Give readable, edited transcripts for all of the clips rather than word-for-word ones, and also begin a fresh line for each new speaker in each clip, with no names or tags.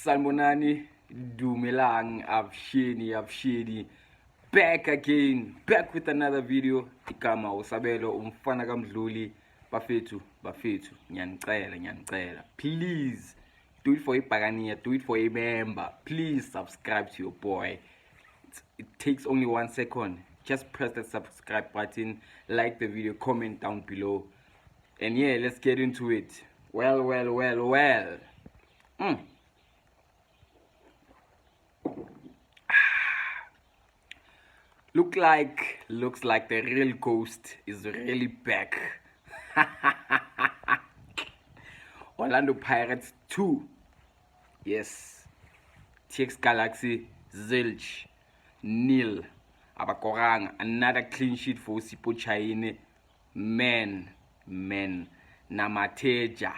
Salmonani, Dumelang, Avsheni, back again, back with another video. Ikama usabelo umfana kamdluli bafethu, nyanicela. Please do it for ibhakaniya, do it for a member. Please subscribe to your boy. It takes only 1 second. Just press the subscribe button, like the video, comment down below. And yeah, let's get into it. Well. Looks like the real ghost is really back. Orlando Pirates 2. Yes. TX Galaxy zilch nil. Abakoranga, another clean sheet for Sipho Chayine. Man. Namateja.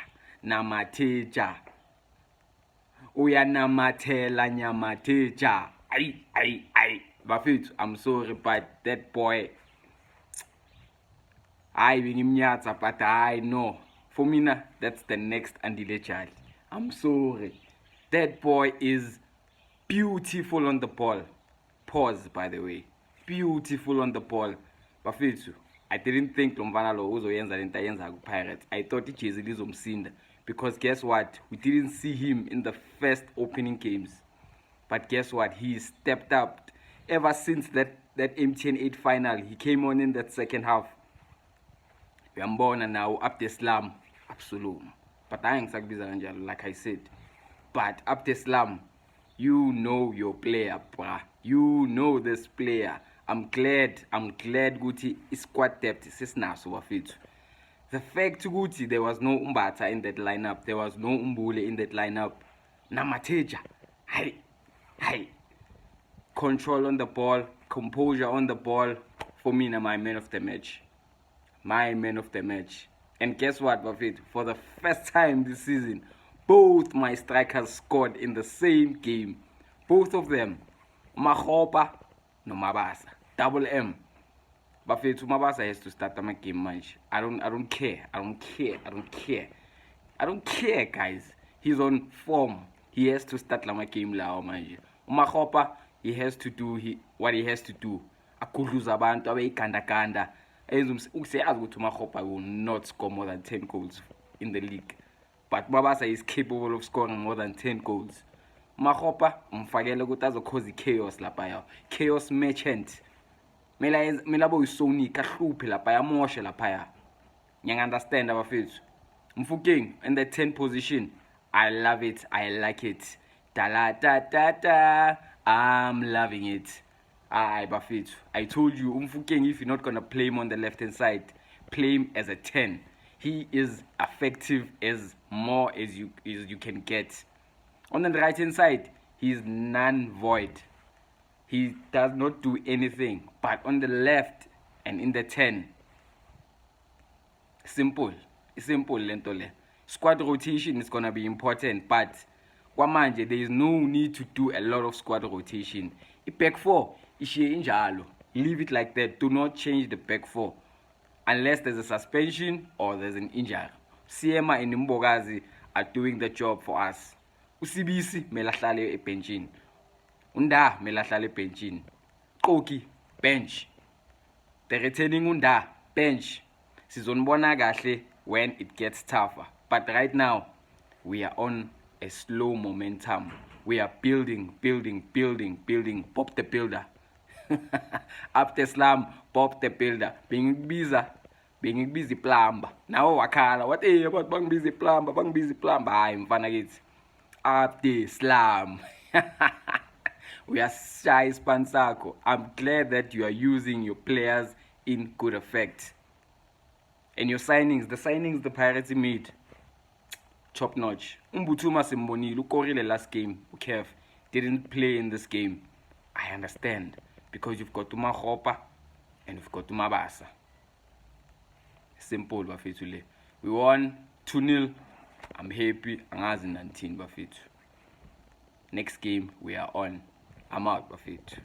Uyanamatela nyamateja. Ay. Bafethu, I'm sorry, but that boy, I bengimnyatsa, but I know. For me, that's the next Andile child. I'm sorry. That boy is beautiful on the ball. Pause, by the way. Beautiful on the ball. Bafethu, I didn't think Lomvana lo uzoyenza lento ayenza ku Pirates. I thought ijezi lizomsinda, because guess what? We didn't see him in the first opening games. But guess what? He stepped up. Ever since that MTN 8 final, he came on in that second half. We are born now up the slam, absolutely. But I ain't like I said. But up the slam, you know your player, bruh. You know this player. I'm glad Guti is squad depth is now so fit. The fact Guti there was no Umbata in that lineup, there was no Umbule in that lineup. Namateja, hey. Control on the ball, composure on the ball. For me, my man of the match. And guess what, Buffett? For the first time this season, both my strikers scored in the same game. Both of them. Makgopa no Mabasa. Double M. Buffett, Mabasa has to start my game, man. I don't care, guys. He's on form. He has to start my game now, man. Makgopa, he has to do what he has to do. Akudluza abantu abeyigandaganda. Usiyazi ukuthi uMakgopa will not score more than 10 goals in the league. But Mabasa is capable of scoring more than 10 goals. Makgopa umfakele ukuthi azokhoza chaos lapha. Chaos merchant. Mela boy Sony kahluphe lapha yamoshe lapha. Ngiyang understand abafethu. Mfukeng in the 10th position. I love it. I like it. Da. I'm loving it. Bafethu, I told you, Mfukeng, if you're not gonna play him on the left hand side, play him as a 10. He is effective as more as you can get. On the right hand side, he's non-void. He does not do anything. But on the left and in the 10, simple lentole. Squad rotation is gonna be important, but kwamanje there is no need to do a lot of squad rotation. Back 4 ishiye injalo. Leave it like that. Do not change the back 4 unless there's a suspension or there's an injury. Siema and Mbogazi are doing the job for us. Usibisi melahlale ebenchini. Unda melahlale ebenchini. Qoki bench. The returning Unda bench. Sizonibona kahle when it gets tougher. But right now we are on a slow momentum. We are building. Pop the builder. Up the slam, pop the builder. Being busy plumber. Now wakala. What about bang busy plumber? I'm fana up the slam. We are shy Spansako. I'm glad that you are using your players in good effect. And your signings, the Pirates made, top notch. Umbuthuma Simbonile ukorile last game. Kev didn't play in this game. I understand, because you've got Makgopa and you've got Mabasa. Simple, bafethu. We won 2-0. I'm happy. Angazi 19, bafethu. Next game we are on. I'm out, bafethu.